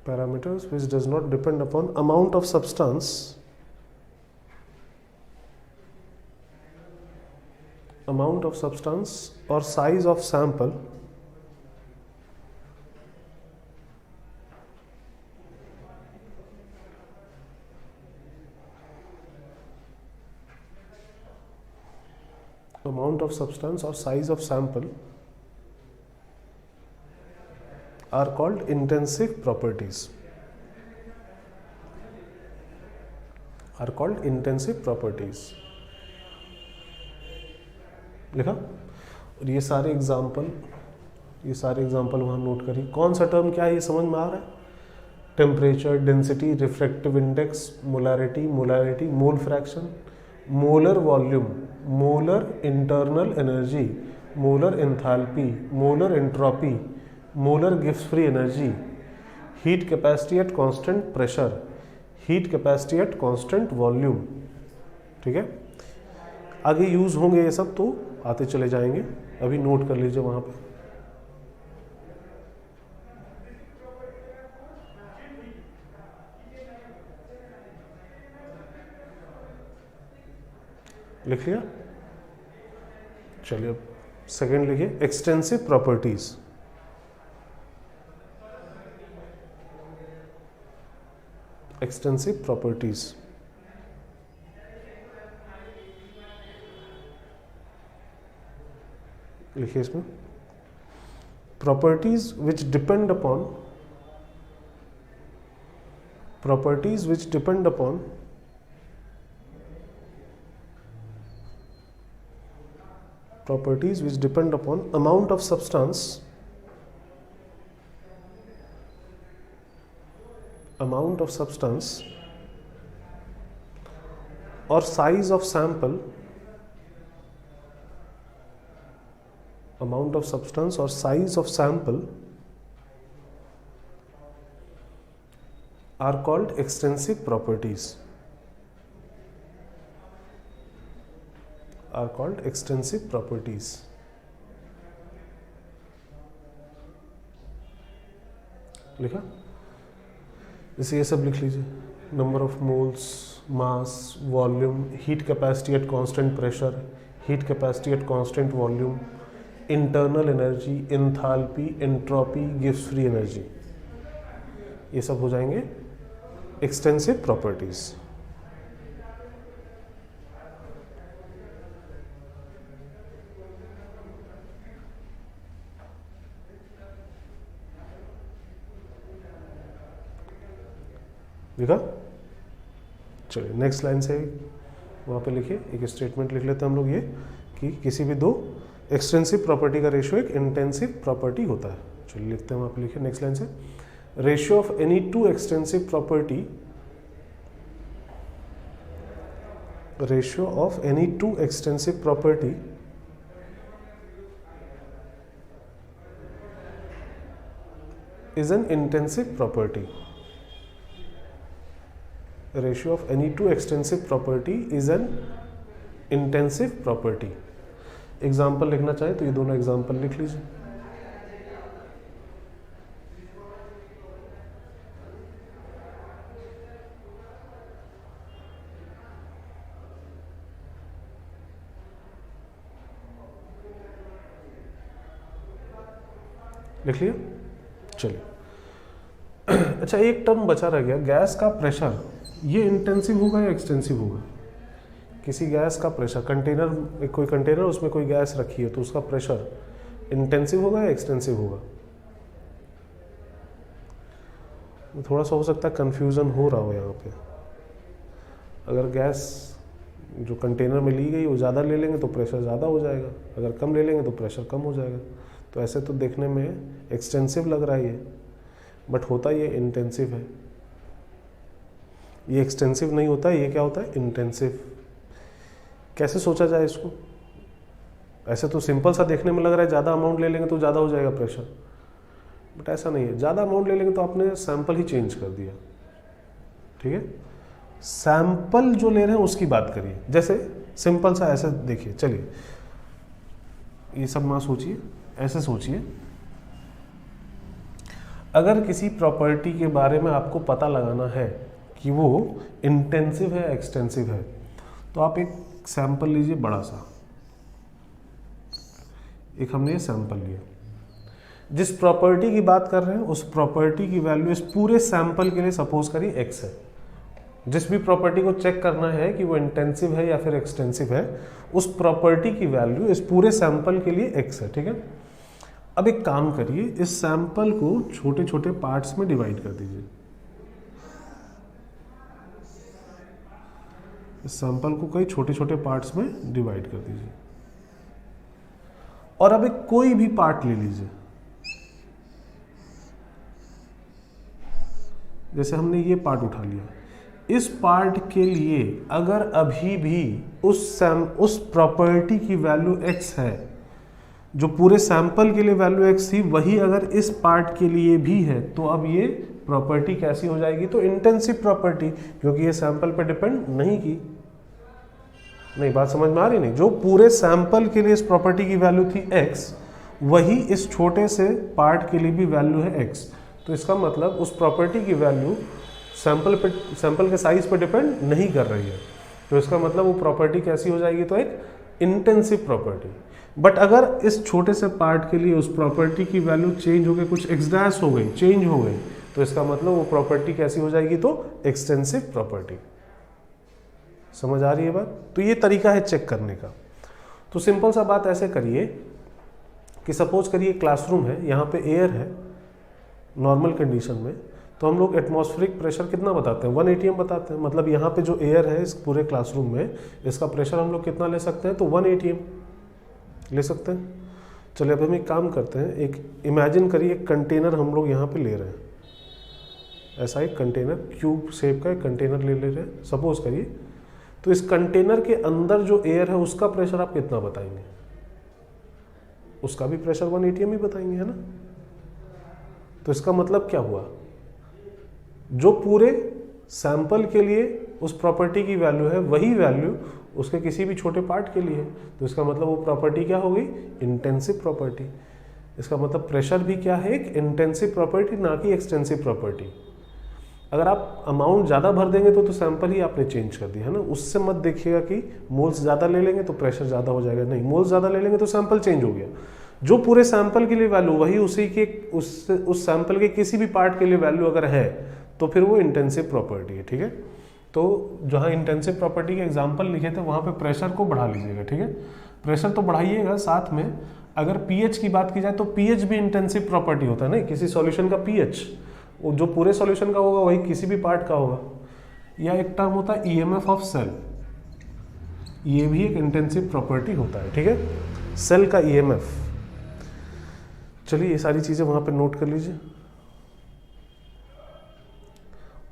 parameters which does not depend upon amount of substance, amount of substance or size of sample amount of substance or size of sample are called intensive properties, are called intensive properties. लिखा? और ये सारे example वहाँ note करिए। कौन सा term क्या है ये समझ में आ रहा है? Temperature, density, refractive index, molarity, mole fraction, molar volume, molar internal energy, molar enthalpy, molar entropy, molar gives free energy, heat capacity at constant pressure, heat capacity at constant volume. ठीक है, आगे यूज होंगे ये सब तो आते चले जाएंगे, अभी नोट कर लीजिए वहां पे। लिख लिया? चलिए सेकंड लिखिए एक्सटेंसिव प्रॉपर्टीज। एक्सटेंसिव प्रॉपर्टीज लिखिए इसमें properties which depend upon, properties which depend upon properties which depend upon amount of substance, amount of substance or size of sample, amount of substance or size of sample are called extensive properties, are called extensive properties. लिखा? जैसे ये सब लिख लीजिए, number of moles, mass, volume, heat capacity at constant pressure, heat capacity at constant volume, internal energy, enthalpy, entropy, gives free energy, ये सब हो जाएंगे एक्सटेंसिव प्रॉपर्टीज। लिखा? चलिए नेक्स्ट लाइन से वहाँ पे लिखिए, एक स्टेटमेंट लिख लेते हैं हम लोग ये कि किसी भी दो एक्सटेंसिव प्रॉपर्टी का रेशियो एक इंटेंसिव प्रॉपर्टी होता है। चलिए लिखते हैं वहाँ पे, लिखिए नेक्स्ट लाइन से ratio of any two extensive property, ratio of any two extensive property is an intensive property. Ratio of any two extensive property is an intensive property. Example लिखना चाहे तो ये दोनों एग्जाम्पल लिख लीजिए। लिख लिया? चलिए अच्छा, एक टर्म बचा रह गया, गैस का प्रेशर, ये इंटेंसिव होगा या एक्सटेंसिव होगा? किसी गैस का प्रेशर, कंटेनर, कोई कंटेनर उसमें कोई गैस रखी है तो उसका प्रेशर इंटेंसिव होगा या एक्सटेंसिव होगा? थोड़ा सा हो सकता है कंफ्यूजन हो रहा हो यहाँ पे। अगर गैस जो कंटेनर में ली गई वो ज़्यादा ले लेंगे तो प्रेशर ज़्यादा हो जाएगा, अगर कम ले लेंगे तो प्रेशर कम हो जाएगा। तो ऐसे तो देखने में एक्सटेंसिव लग रहा है ये, बट होता ये इंटेंसिव है। ये एक्सटेंसिव नहीं होता, ये क्या होता है, इंटेंसिव। कैसे सोचा जाए इसको? ऐसे तो सिंपल सा देखने में लग रहा है, ज़्यादा अमाउंट ले लेंगे तो ज़्यादा हो जाएगा प्रेशर, बट ऐसा नहीं है। ज़्यादा अमाउंट ले लेंगे तो आपने सैंपल ही चेंज कर दिया, ठीक है। सैंपल जो ले रहे हैं उसकी बात करिए। जैसे सिंपल सा ऐसे देखिए, चलिए ये सब ना सोचिए, ऐसे सोचिए, अगर किसी प्रॉपर्टी के बारे में आपको पता लगाना है कि वो इंटेंसिव है एक्सटेंसिव है, तो आप एक सैंपल लीजिए बड़ा सा। एक हमने ये सैंपल लिया, जिस प्रॉपर्टी की बात कर रहे हैं उस प्रॉपर्टी की वैल्यू इस पूरे सैंपल के लिए सपोज करिए x है। जिस भी प्रॉपर्टी को चेक करना है कि वो इंटेंसिव है या फिर एक्सटेंसिव है, उस प्रॉपर्टी की वैल्यू इस पूरे सैंपल के लिए x है, ठीक है। अब एक काम करिए, इस सैंपल को छोटे छोटे पार्ट्स में डिवाइड कर दीजिए। इस सैंपल को कई छोटे छोटे पार्ट्स में डिवाइड कर दीजिए, और अब एक कोई भी पार्ट ले लीजिए। जैसे हमने ये पार्ट उठा लिया, इस पार्ट के लिए अगर अभी भी उस प्रॉपर्टी की वैल्यू x है, जो पूरे सैंपल के लिए वैल्यू x थी, वही अगर इस पार्ट के लिए भी है, तो अब ये प्रॉपर्टी कैसी हो जाएगी, तो इंटेंसिव प्रॉपर्टी, क्योंकि ये सैंपल पर डिपेंड नहीं की। नहीं, बात समझ में आ रही नहीं? जो पूरे सैंपल के लिए इस प्रॉपर्टी की वैल्यू थी x, वही इस छोटे से पार्ट के लिए भी वैल्यू है x। तो इसका मतलब उस प्रॉपर्टी की वैल्यू सैंपल के साइज पर डिपेंड नहीं कर रही है, तो इसका मतलब वो प्रॉपर्टी कैसी हो जाएगी, तो एक इंटेंसिव प्रॉपर्टी। बट अगर इस छोटे से पार्ट के लिए उस प्रॉपर्टी की वैल्यू चेंज हो गई, कुछ एक्स डैश हो गई, चेंज हो गई, तो इसका मतलब वो प्रॉपर्टी कैसी हो जाएगी, तो एक्सटेंसिव प्रॉपर्टी। समझ आ रही है बात? तो ये तरीका है चेक करने का। तो सिंपल सा बात ऐसे करिए कि सपोज करिए क्लासरूम है, यहाँ पे एयर है नॉर्मल कंडीशन में, तो हम लोग एटमॉस्फेरिक प्रेशर कितना बताते हैं, 1 atm बताते हैं। मतलब यहाँ पे जो एयर है इस पूरे क्लासरूम में, इसका प्रेशर हम लोग कितना ले सकते हैं, तो 1 atm ले सकते हैं। चलिए अब हम एक काम करते हैं, एक इमेजिन करिए एक कंटेनर हम लोग यहाँ पे ले रहे हैं, ऐसा एक कंटेनर, क्यूब शेप का एक कंटेनर ले रहे हैं सपोज करिए। तो इस कंटेनर के अंदर जो एयर है उसका प्रेशर आप कितना बताएंगे, उसका भी प्रेशर 1 atm ही बताएंगे, है ना। तो इसका मतलब क्या हुआ, जो पूरे सैंपल के लिए उस प्रॉपर्टी की वैल्यू है, वही वैल्यू उसके किसी भी छोटे पार्ट के लिए है, तो इसका मतलब वो प्रॉपर्टी क्या हो गई, इंटेंसिव प्रॉपर्टी। इसका मतलब प्रेशर भी क्या है, एक इंटेंसिव प्रॉपर्टी, ना कि एक्सटेंसिव प्रॉपर्टी। अगर आप अमाउंट ज़्यादा भर देंगे तो सैंपल ही आपने चेंज कर दिया, है ना। उससे मत देखिएगा कि मोल्स ज़्यादा ले लेंगे तो प्रेशर ज़्यादा हो जाएगा, नहीं, मोल्स ज़्यादा ले लेंगे तो सैंपल चेंज हो गया। जो पूरे सैंपल के लिए वैल्यू, वही उसी के उस सैंपल के किसी भी पार्ट के लिए वैल्यू अगर है, तो फिर वो इंटेंसिव प्रॉपर्टी है, ठीक है। तो जहाँ इंटेंसिव प्रॉपर्टी के एग्जाम्पल लिखे थे वहाँ पे प्रेशर को बढ़ा लीजिएगा, ठीक है। प्रेशर तो बढ़ाइएगा, साथ में अगर पीएच की बात की जाए तो पीएच भी इंटेंसिव प्रॉपर्टी होता है ना। किसी सॉल्यूशन का पीएच, वो जो पूरे सॉल्यूशन का होगा वही किसी भी पार्ट का होगा। या एक टर्म होता है ईएमएफ ऑफ सेल, ये भी एक इंटेंसिव प्रॉपर्टी होता है, ठीक है, सेल का ईएमएफ। चलिए ये सारी चीज़ें वहाँ पे नोट कर लीजिए,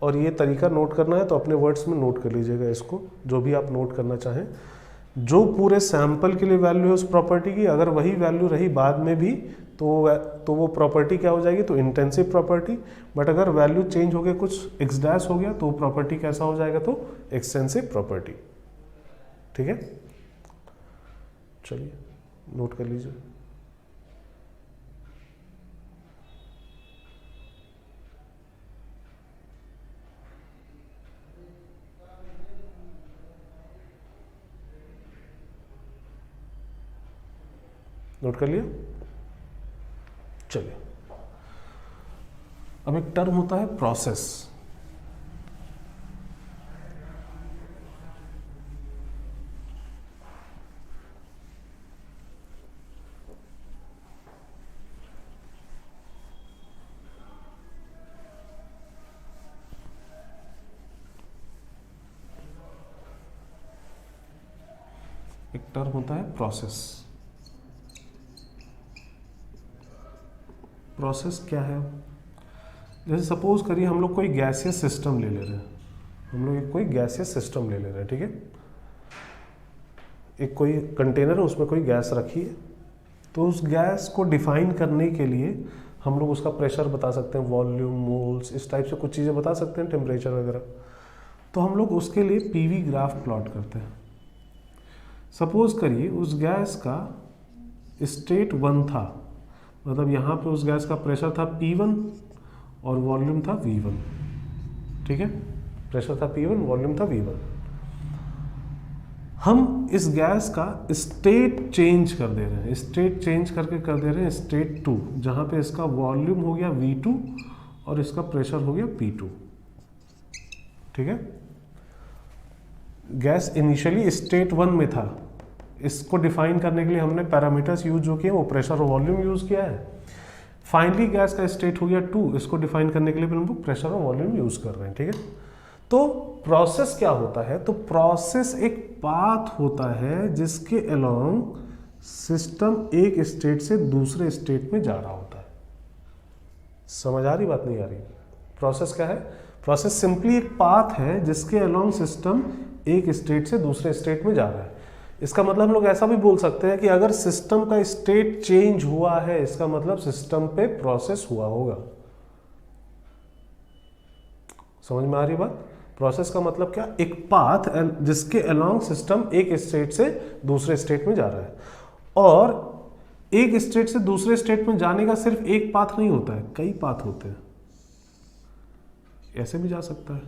और ये तरीका नोट करना है तो अपने वर्ड्स में नोट कर लीजिएगा इसको, जो भी आप नोट करना चाहें। जो पूरे सैंपल के लिए वैल्यू है उस प्रॉपर्टी की, अगर वही वैल्यू रही बाद में भी, तो वो प्रॉपर्टी क्या हो जाएगी, तो इंटेंसिव प्रॉपर्टी। बट अगर वैल्यू चेंज हो गया, कुछ एक्स डैश हो गया, तो प्रॉपर्टी कैसा हो जाएगा, तो एक्सटेंसिव प्रॉपर्टी, ठीक है। चलिए नोट कर लीजिए। नोट कर लिया। चलिए अब एक टर्म होता है प्रोसेस। एक टर्म होता है प्रोसेस। प्रोसेस क्या है? जैसे सपोज करिए हम लोग कोई गैसियस सिस्टम ले रहे हैं, हम लोग कोई गैसियस सिस्टम ले रहे हैं, ठीक है। एक कोई कंटेनर है, उसमें कोई गैस रखी है, तो उस गैस को डिफाइन करने के लिए हम लोग उसका प्रेशर बता सकते हैं, वॉल्यूम, मोल्स, इस टाइप से कुछ चीज़ें बता सकते हैं, टेम्परेचर वगैरह। तो हम लोग उसके लिए पीवी ग्राफ प्लॉट करते हैं। सपोज करिए उस गैस का स्टेट 1 था, मतलब यहाँ पे उस गैस का प्रेशर था P1 और वॉल्यूम था V1, ठीक है। प्रेशर था P1, वॉल्यूम था V1। हम इस गैस का स्टेट चेंज कर दे रहे हैं, स्टेट चेंज करके कर दे रहे हैं स्टेट 2, जहाँ पे इसका वॉल्यूम हो गया V2 और इसका प्रेशर हो गया P2, ठीक है। गैस इनिशियली स्टेट 1 में था, इसको डिफाइन करने के लिए हमने पैरामीटर्स यूज जो किए वो प्रेशर और वॉल्यूम यूज किया है। फाइनली गैस का स्टेट हो गया 2, इसको डिफाइन करने के लिए हम लोग प्रेशर और वॉल्यूम यूज कर रहे हैं, ठीक है। तो प्रोसेस क्या होता है? तो प्रोसेस एक पाथ होता है जिसके अलोंग सिस्टम एक स्टेट से दूसरे स्टेट में जा रहा होता है। समझ आ रही बात, नहीं आ रही? प्रोसेस क्या है? प्रोसेस सिंपली एक पाथ है जिसके अलोंग सिस्टम एक स्टेट से दूसरे स्टेट में जा रहा है। इसका मतलब हम लोग ऐसा भी बोल सकते हैं कि अगर सिस्टम का स्टेट चेंज हुआ है, इसका मतलब सिस्टम पे प्रोसेस हुआ होगा। समझ में आ रही बात? प्रोसेस का मतलब क्या? एक पाथ जिसके अलोंग सिस्टम एक स्टेट से दूसरे स्टेट में जा रहा है। और एक स्टेट से दूसरे स्टेट में जाने का सिर्फ एक पाथ नहीं होता है, कई पाथ होते हैं। ऐसे भी जा सकता है,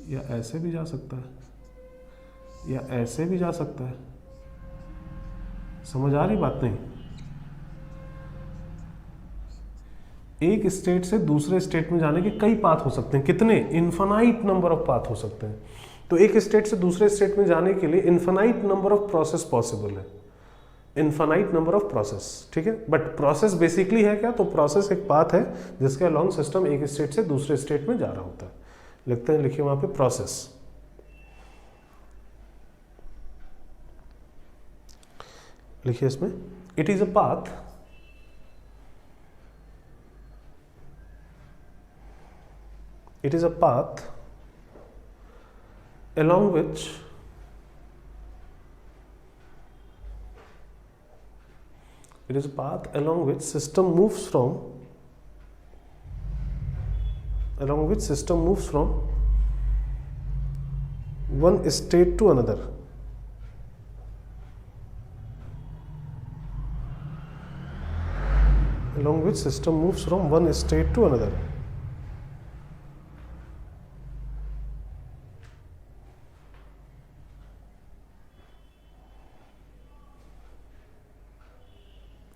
या ऐसे भी जा सकता है, या ऐसे भी जा सकता है। समझ आ रही बात? नहीं। एक स्टेट से दूसरे स्टेट में जाने के कई पाथ हो सकते हैं। कितने? इन्फिनाइट नंबर ऑफ पाथ हो सकते हैं। तो एक स्टेट से दूसरे स्टेट में जाने के लिए infinite number of process possible है, इन्फिनाइट नंबर ऑफ प्रोसेस, ठीक है। बट प्रोसेस बेसिकली है क्या? तो प्रोसेस एक पाथ है जिसके अलोंग सिस्टम एक स्टेट से दूसरे स्टेट में जा रहा होता है। लिखते हैं, लिखिए वहां पे प्रोसेस। लिखिए इसमें, it is a path along which system moves from one state to another. Along which system moves from one state to another.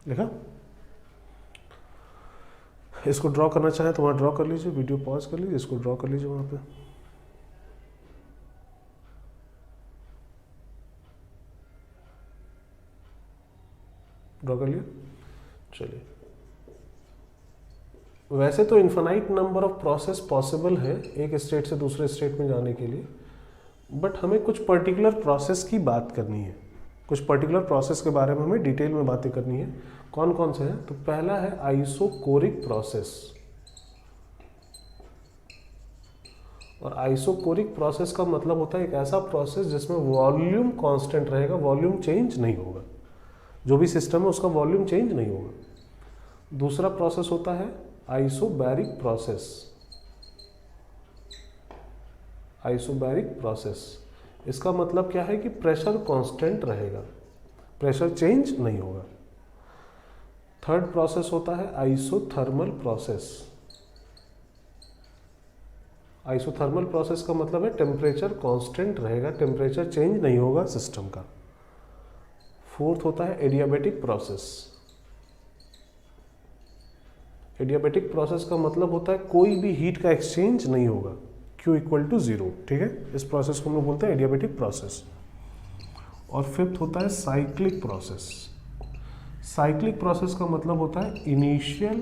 लिखा? इसको ड्रॉ करना चाहें तो वहाँ ड्रॉ कर लीजिए, वीडियो पॉज कर लीजिए, इसको ड्रॉ कर लीजिए वहाँ पे। ड्रॉ कर लिया? चलिए, वैसे तो infinite number of process possible है एक स्टेट से दूसरे स्टेट में जाने के लिए, बट हमें कुछ पर्टिकुलर प्रोसेस की बात करनी है। कुछ पर्टिकुलर प्रोसेस के बारे में हमें डिटेल में बातें करनी है। कौन कौन से हैं? तो पहला है आइसोकोरिक प्रोसेस। और आइसोकोरिक प्रोसेस का मतलब होता है एक ऐसा प्रोसेस जिसमें वॉल्यूम कांस्टेंट रहेगा, वॉल्यूम चेंज नहीं होगा। जो भी सिस्टम है उसका वॉल्यूम चेंज नहीं होगा। दूसरा प्रोसेस होता है आइसोबैरिक प्रोसेस। आइसोबैरिक प्रोसेस, इसका मतलब क्या है कि प्रेशर कांस्टेंट रहेगा, प्रेशर चेंज नहीं होगा। थर्ड प्रोसेस होता है आइसोथर्मल प्रोसेस। आइसोथर्मल प्रोसेस का मतलब है टेम्परेचर कांस्टेंट रहेगा, टेम्परेचर चेंज नहीं होगा सिस्टम का। फोर्थ होता है एडियाबैटिक प्रोसेस। एडियाबैटिक प्रोसेस का मतलब होता है कोई भी हीट का एक्सचेंज नहीं होगा, Q = 0, ठीक है। इस प्रोसेस को हम लोग बोलते हैं एडियाबैटिक प्रोसेस। और फिफ्थ होता है साइक्लिक प्रोसेस। साइक्लिक प्रोसेस का मतलब होता है initial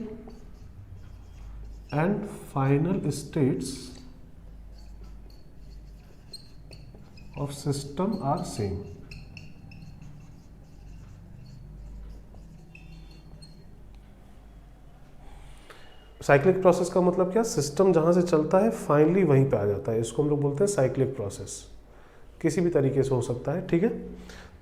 and final states of system are same. Cyclic process का मतलब क्या, सिस्टम जहाँ से चलता है फाइनली वहीं पे आ जाता है, इसको हम लोग बोलते हैं साइक्लिक प्रोसेस, किसी भी तरीके से हो सकता है, ठीक है।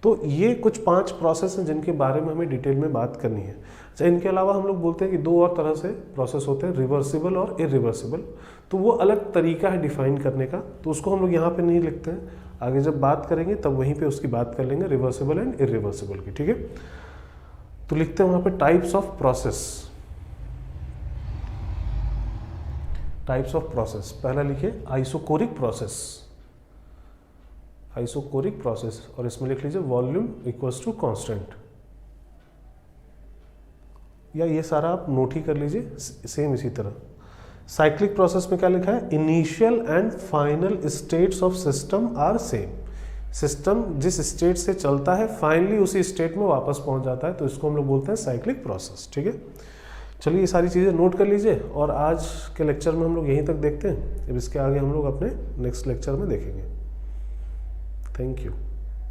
तो ये कुछ 5 प्रोसेस हैं जिनके बारे में हमें डिटेल में बात करनी है। अच्छा, इनके अलावा हम लोग बोलते हैं कि 2 और तरह से प्रोसेस होते हैं, रिवर्सिबल और इरिवर्सिबल। तो वो अलग तरीका है डिफाइन करने का, तो उसको हम लोग यहाँ पे नहीं लिखते हैं, आगे जब बात करेंगे तब वहीं पे उसकी बात कर लेंगे, रिवर्सिबल एंड इरिवर्सिबल की, ठीक है। तो लिखते हैं वहाँ पे types of process. Types of process, पहला लिखिए आइसोकोरिक प्रोसेस, आइसोकोरिक प्रोसेस, और इसमें लिख लीजिए वॉल्यूम इक्वल्स टू कांस्टेंट, या ये सारा आप नोट ही कर लीजिए सेम इसी तरह। साइक्लिक प्रोसेस में क्या लिखा है, initial and final states of system are same. System जिस स्टेट से चलता है फाइनली उसी स्टेट में वापस पहुंच जाता है, तो इसको हम लोग बोलते हैं साइक्लिक प्रोसेस, ठीक है। चलिए ये सारी चीज़ें नोट कर लीजिए, और आज के लेक्चर में हम लोग यहीं तक देखते हैं, अब इसके आगे हम लोग अपने नेक्स्ट लेक्चर में देखेंगे। Thank you.